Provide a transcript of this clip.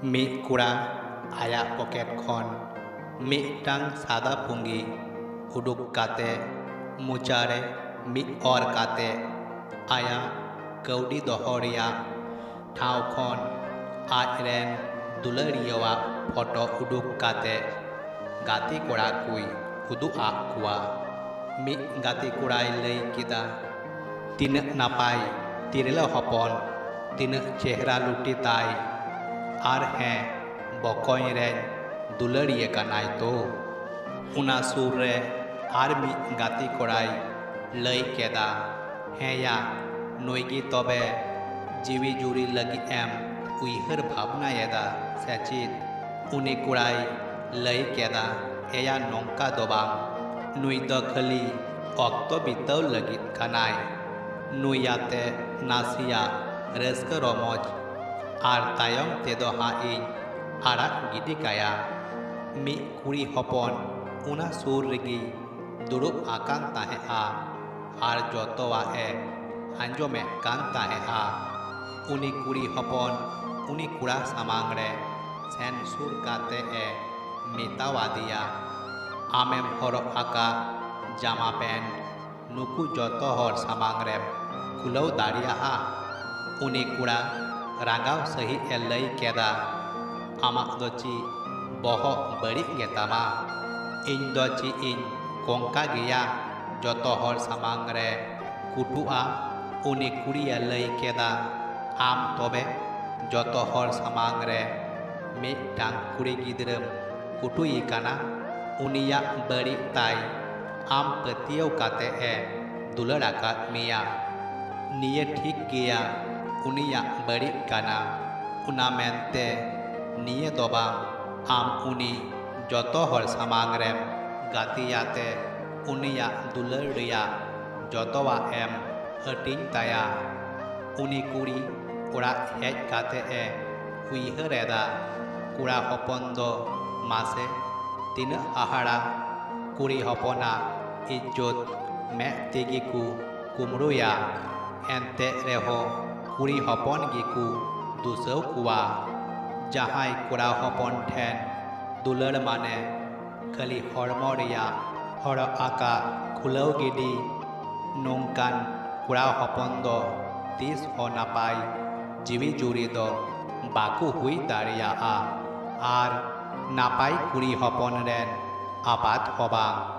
ᱢᱤᱫ ᱠᱚᱲᱟ ᱟᱭᱟᱜ ᱯᱚᱠᱮᱴ ᱠᱷᱚᱱ ᱢᱤᱫᱴᱟᱝ ᱥᱟᱫᱟ ᱯᱩᱸᱜᱤ ᱩᱰᱩᱠ ᱠᱟᱛᱮ ᱢᱚᱪᱟᱨᱮ ᱢᱤᱫ ᱚᱨ ᱠᱟᱛᱮ ᱟᱭᱟᱜ ᱠᱟᱹᱣᱰᱤ ᱫᱚᱦᱚ ᱨᱮᱭᱟᱜ ᱴᱷᱟᱶ ᱠᱷᱚᱱ ᱟᱡᱨᱮᱱ ᱫᱩᱞᱟᱹᱲᱤᱭᱟᱹᱣᱟᱜ ᱯᱷᱚᱴᱚ ᱩᱰᱩᱠ ᱠᱟᱛᱮ ᱜᱟᱛᱮ ᱠᱚᱲᱟ ᱠᱚᱭ ᱩᱫᱩᱜ ᱟᱫ ᱠᱚᱣᱟ᱾ ᱢᱤᱫ ᱜᱟᱛᱮ ᱠᱚᱲᱟᱭ ᱞᱟᱹᱭ ᱠᱮᱫᱟ, ᱛᱤᱱᱟᱹᱜ ᱱᱟᱯᱟᱭ ᱛᱤᱨᱞᱟᱹ ᱦᱚᱯᱚᱱ, ᱛᱤᱱᱟᱹᱜ ᱪᱮᱦᱨᱟ ᱞᱩᱴᱤ ᱛᱟᱭ, ᱟᱨ ᱦᱮᱸ ᱵᱚᱠᱚᱧ ᱨᱮᱱ ᱫᱩᱞᱟᱹᱲᱤᱭᱟᱹ ᱠᱟᱱᱟᱭ ᱛᱚ᱾ ᱚᱱᱟ ᱥᱩᱨ ᱨᱮ ᱟᱨ ᱢᱤᱫ ᱜᱟᱛᱮ ᱠᱚᱲᱟᱭ ᱞᱟᱹᱭ ᱠᱮᱫᱟ, ᱦᱮᱸᱭᱟ ᱱᱩᱭ ᱜᱮ ᱛᱚᱵᱮ ᱡᱤᱣᱤ ᱡᱩᱨᱤ ᱞᱟᱹᱜᱤᱫ ᱮᱢ ᱩᱭᱦᱟᱹᱨ ᱵᱷᱟᱵᱽᱱᱟᱭᱮᱫᱟ ᱥᱮ ᱪᱮᱫ? ᱩᱱᱤ ᱠᱚᱲᱟᱭ ᱞᱟᱹᱭ ᱠᱮᱫᱟ, ᱮᱭᱟ ᱱᱚᱝᱠᱟ ᱫᱚ ᱵᱟᱝ, ᱱᱩᱭ ᱫᱚ ᱠᱷᱟᱹᱞᱤ ᱚᱠᱛᱚ ᱵᱤᱛᱟᱹᱣ ᱞᱟᱹᱜᱤᱫ ᱠᱟᱱᱟᱭ, ᱱᱩᱭ ᱟᱛᱮ ᱱᱟᱥᱮᱭᱟᱜ ᱨᱟᱹᱥᱠᱟᱹ ᱨᱚᱢᱚᱡᱽ, ᱟᱨ ᱛᱟᱭᱚᱢ ᱛᱮᱫᱚ ᱦᱟᱸᱜ ᱤᱧ ᱟᱲᱟᱜ ᱜᱤᱰᱤ ᱠᱟᱭᱟ᱾ ᱢᱤᱫ ᱠᱩᱲᱤ ᱦᱚᱯᱚᱱ ᱚᱱᱟ ᱥᱩᱨ ᱨᱮᱜᱮ ᱫᱩᱲᱩᱵ ᱟᱠᱟᱱ ᱛᱟᱦᱮᱸᱜᱼᱟ ᱟᱨ ᱡᱚᱛᱚᱣᱟᱜ ᱮ ᱟᱸᱡᱚᱢᱮᱫ ᱠᱟᱱ ᱛᱟᱦᱮᱸᱜᱼᱟ᱾ ᱩᱱᱤ ᱠᱩᱲᱤ ᱦᱚᱯᱚᱱ ᱩᱱᱤ ᱠᱚᱲᱟ ᱥᱟᱢᱟᱝ ᱨᱮ ᱥᱮᱱ ᱥᱩᱨ ᱠᱟᱛᱮ ᱮ ᱢᱮᱛᱟᱣᱟᱫᱮᱭᱟ, ᱟᱢᱮᱢ ᱦᱚᱨᱚᱜ ᱟᱠᱟᱫ ᱡᱟᱢᱟ ᱯᱮᱱᱴ ᱱᱩᱠᱩ ᱡᱚᱛᱚ ᱦᱚᱲ ᱥᱟᱢᱟᱝ ᱨᱮᱢ ᱠᱷᱩᱞᱟᱹᱣ ᱫᱟᱲᱮᱭᱟᱜᱼᱟ? ᱩᱱᱤ ᱠᱚᱲᱟ ᱨᱟᱸᱜᱟᱣ ᱥᱟᱺᱦᱤᱡ ᱮ ᱞᱟᱹᱭ ᱠᱮᱫᱟ, ᱟᱢᱟᱜ ᱫᱚ ᱪᱮᱫ ᱵᱚᱦᱚᱜ ᱵᱟᱹᱲᱤᱡ ᱜᱮᱛᱟᱢᱟ? ᱤᱧ ᱫᱚ ᱪᱮᱫ ᱤᱧ ᱠᱚᱝᱠᱟ ᱜᱮᱭᱟ ᱡᱚᱛᱚ ᱦᱚᱲ ᱥᱟᱢᱟᱝ ᱨᱮ ᱠᱩᱴᱩᱜᱼᱟ? ᱩᱱᱤ ᱠᱩᱲᱤᱭ ᱞᱟᱹᱭ ᱠᱮᱫᱟ, ᱟᱢ ᱛᱚᱵᱮ ᱡᱚᱛᱚ ᱦᱚᱲ ᱥᱟᱢᱟᱝ ᱨᱮ ᱢᱤᱫᱴᱟᱝ ᱠᱩᱲᱤ ᱜᱤᱫᱽᱨᱟᱹᱢ ᱠᱩᱴᱩᱭᱮ ᱠᱟᱱᱟ? ᱩᱱᱤᱭᱟᱜ ᱵᱟᱹᱲᱤᱡ ᱛᱟᱭ ᱟᱢ ᱯᱟᱹᱛᱭᱟᱹᱣ ᱠᱟᱛᱮ ᱮ ᱫᱩᱞᱟᱹᱲ ᱟᱠᱟᱫ ᱢᱮᱭᱟ᱾ ᱱᱤᱭᱟᱹ ᱴᱷᱤᱠ ᱜᱮᱭᱟ ᱩᱱᱤᱭᱟᱜ ᱵᱟᱹᱲᱤᱡ ᱠᱟᱱᱟ, ᱚᱱᱟ ᱢᱮᱱᱛᱮ ᱱᱤᱭᱟᱹ ᱫᱚ ᱵᱟᱝ ᱟᱢ ᱩᱱᱤ ᱡᱚᱛᱚ ᱦᱚᱲ ᱥᱟᱢᱟᱝ ᱨᱮᱢ ᱜᱟᱛᱮᱭᱟᱛᱮ ᱩᱱᱤᱭᱟᱜ ᱫᱩᱞᱟᱹᱲ ᱨᱮᱭᱟᱜ ᱡᱚᱛᱚᱣᱟᱜ ᱮᱢ ᱦᱟᱹᱴᱤᱧ ᱛᱟᱭᱟ᱾ ᱩᱱᱤ ᱠᱩᱲᱤ ᱚᱲᱟᱜ ᱦᱮᱡ ᱠᱟᱛᱮ ᱮ ᱩᱭᱦᱟᱹᱨ ᱮᱫᱟ, ᱠᱚᱲᱟ ᱦᱚᱯᱚᱱ ᱫᱚ ᱢᱟᱥᱮ ᱛᱤᱱᱟᱹᱜ ᱦᱟᱦᱟᱲᱟ, ᱠᱩᱲᱤ ᱦᱚᱯᱚᱱᱟᱜ ᱤᱡᱽᱡᱚᱛ ᱢᱮᱫ ᱛᱮᱜᱮ ᱠᱚ ᱠᱩᱢᱲᱩᱭᱟ, ᱮᱱᱛᱮ ᱨᱮᱦᱚᱸ ᱠᱩᱲᱤ ᱦᱚᱯᱚᱱ ᱜᱮᱠᱚ ᱫᱩᱥᱟᱹᱣ ᱠᱚᱣᱟ᱾ ᱡᱟᱦᱟᱸᱭ ᱠᱚᱲᱟ ᱦᱚᱯᱚᱱ ᱴᱷᱮᱱ ᱫᱩᱞᱟᱹᱲ ᱢᱟᱱᱮ ᱠᱷᱟᱹᱞᱤ ᱦᱚᱲᱢᱚ ᱨᱮᱭᱟᱜ ᱦᱚᱨᱚᱜ ᱟᱠᱟᱫ ᱠᱷᱩᱞᱟᱹᱣ ᱜᱤᱰᱤ, ᱱᱚᱝᱠᱟᱱ ᱠᱚᱲᱟ ᱦᱚᱯᱚᱱ ᱫᱚ ᱛᱤᱥ ᱦᱚᱸ ᱱᱟᱯᱟᱭ ᱡᱤᱣᱤ ᱡᱩᱨᱤ ᱫᱚ ᱵᱟᱠᱚ ᱦᱩᱭ ᱫᱟᱲᱮᱭᱟᱜᱼᱟ, ᱟᱨ ᱱᱟᱯᱟᱭ ᱠᱩᱲᱤ ᱦᱚᱯᱚᱱ ᱨᱮᱱ ᱟᱯᱟᱛ ᱦᱚᱸ ᱵᱟᱝ।